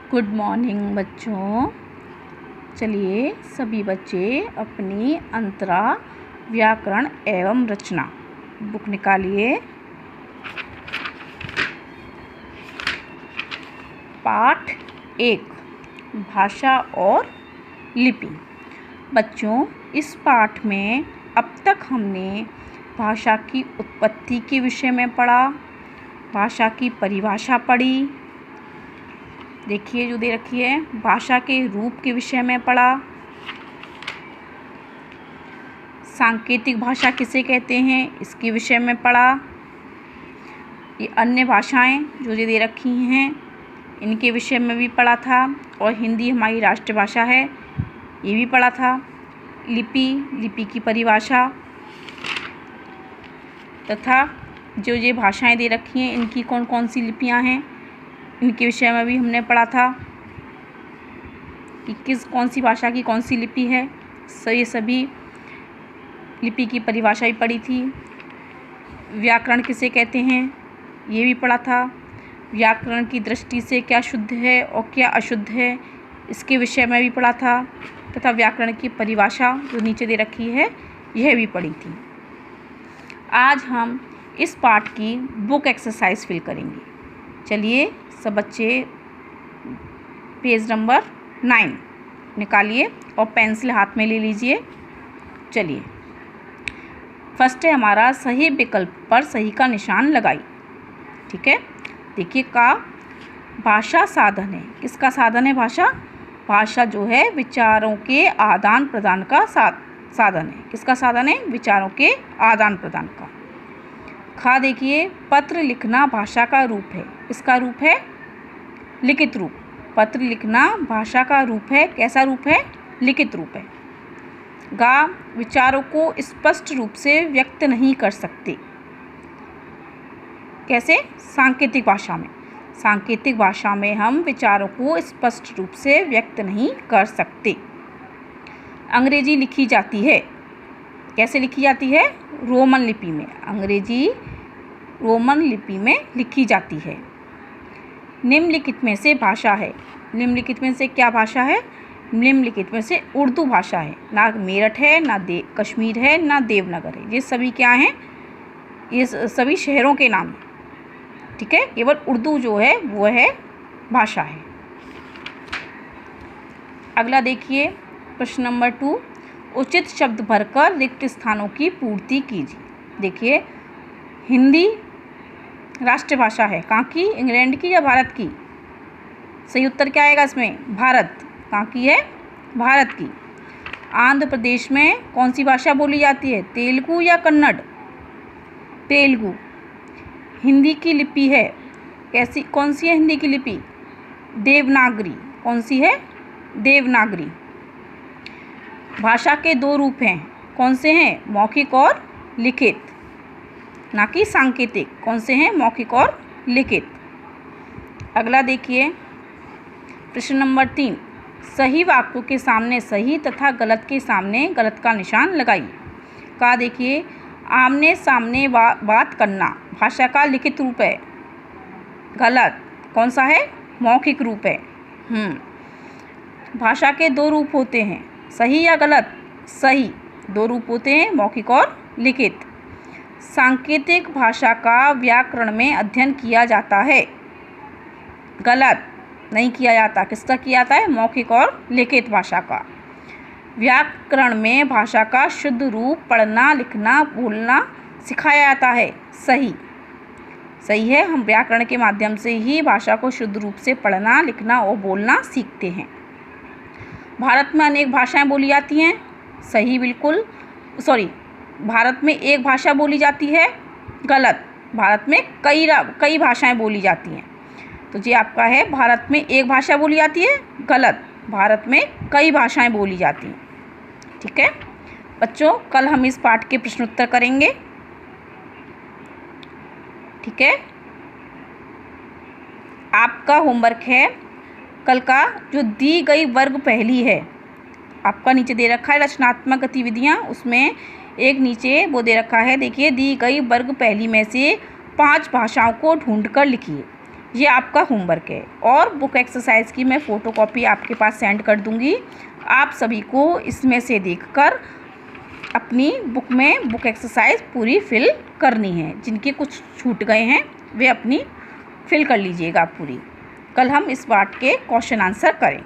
Good morning बच्चों। चलिए सभी बच्चे अपनी अंतरा व्याकरण एवं रचना बुक निकालिए। पाठ 1 भाषा और लिपि। बच्चों, इस पाठ में अब तक हमने भाषा की उत्पत्ति के विषय में पढ़ा, भाषा की परिभाषा पढ़ी, देखिए जो दे रखी है, भाषा के रूप के विषय में पढ़ा, सांकेतिक भाषा किसे कहते हैं इसके विषय में पढ़ा, ये अन्य भाषाएं जो ये दे रखी हैं इनके विषय में भी पढ़ा था, और हिंदी हमारी राष्ट्रभाषा है ये भी पढ़ा था। लिपि की परिभाषा तथा जो ये भाषाएं दे रखी हैं इनकी कौन कौन सी लिपियां हैं इनके विषय में भी हमने पढ़ा था कि कौन सी भाषा की कौन सी लिपि है। ये सभी लिपि की परिभाषा भी पढ़ी थी। व्याकरण किसे कहते हैं ये भी पढ़ा था। व्याकरण की दृष्टि से क्या शुद्ध है और क्या अशुद्ध है इसके विषय में भी पढ़ा था, तथा व्याकरण की परिभाषा जो नीचे दे रखी है यह भी पढ़ी थी। आज हम इस पाठ की बुक एक्सरसाइज फिल करेंगे। चलिए सब बच्चे पेज नंबर 9 निकालिए और पेंसिल हाथ में ले लीजिए। चलिए फर्स्ट है हमारा सही विकल्प पर सही का निशान लगाइए। ठीक है, देखिए का भाषा साधन है। किसका साधन है भाषा? भाषा जो है विचारों के आदान प्रदान का साधन है। किसका साधन है? विचारों के आदान प्रदान का। खा देखिए पत्र लिखना भाषा का रूप है। इसका रूप है लिखित रूप। पत्र लिखना भाषा का रूप है। कैसा रूप है? लिखित रूप है। गा विचारों को स्पष्ट रूप से व्यक्त नहीं कर सकते। कैसे? सांकेतिक भाषा में। सांकेतिक भाषा में हम विचारों को स्पष्ट रूप से व्यक्त नहीं कर सकते। अंग्रेजी लिखी जाती है। कैसे लिखी जाती है? रोमन लिपि में। अंग्रेजी रोमन लिपि में लिखी जाती है। निम्नलिखित में से भाषा है। निम्नलिखित में से क्या भाषा है? निम्नलिखित में से उर्दू भाषा है। ना मेरठ है, ना कश्मीर है, ना देवनगर है। ये सभी क्या हैं? ये सभी शहरों के नाम हैं। ठीक है, केवल उर्दू जो है वो है भाषा है। अगला देखिए प्रश्न नंबर 2, उचित शब्द भरकर रिक्त स्थानों की पूर्ति कीजिए। देखिए हिंदी राष्ट्रभाषा है। कहाँ की? इंग्लैंड की या भारत की? सही उत्तर क्या आएगा इसमें? भारत। कहाँ की है? भारत की। आंध्र प्रदेश में कौन सी भाषा बोली जाती है? तेलुगु या कन्नड़? तेलुगु। हिंदी की लिपि है कैसी? कौन सी है हिंदी की लिपि? देवनागरी। कौन सी है? देवनागरी। भाषा के 2 रूप हैं। कौन से हैं? मौखिक और लिखित, ना कि सांकेतिक। कौन से हैं? मौखिक और लिखित। अगला देखिए प्रश्न नंबर 3, सही वाक्यों के सामने सही तथा गलत के सामने गलत का निशान लगाइए। का देखिए आमने सामने बात करना भाषा का लिखित रूप है। गलत। कौन सा है? मौखिक रूप है। भाषा के 2 रूप होते हैं। सही या गलत? सही। 2 रूप होते हैं, मौखिक और लिखित। सांकेतिक भाषा का व्याकरण में अध्ययन किया जाता है। गलत। नहीं किया जाता। किसका किया जाता है? मौखिक और लिखित भाषा का। व्याकरण में भाषा का शुद्ध रूप पढ़ना, लिखना, बोलना सिखाया जाता है। सही। सही है, हम व्याकरण के माध्यम से ही भाषा को शुद्ध रूप से पढ़ना, लिखना और बोलना सीखते हैं। भारत में अनेक भाषाएं बोली जाती हैं। सही, बिल्कुल। भारत में एक भाषा बोली जाती है। गलत। भारत में कई भाषाएं बोली जाती हैं। तो ये आपका है भारत में एक भाषा बोली जाती है। गलत। भारत में कई भाषाएं बोली जाती हैं। ठीक है बच्चों, कल हम इस पाठ के प्रश्न उत्तर करेंगे। ठीक है, आपका होमवर्क है कल का जो दी गई वर्ग पहली है। आपका नीचे दे रखा है रचनात्मक गतिविधियाँ, उसमें एक नीचे वो दे रखा है। देखिए दी गई वर्ग पहली में से 5 भाषाओं को ढूंढकर लिखिए। ये आपका होमवर्क है और बुक एक्सरसाइज की मैं फ़ोटोकॉपी आपके पास सेंड कर दूँगी। आप सभी को इसमें से देखकर अपनी बुक में बुक एक्सरसाइज पूरी फिल करनी है। जिनके कुछ छूट गए हैं वे अपनी फिल कर लीजिएगा पूरी। कल हम इस पार्ट के क्वेश्चन आंसर करें।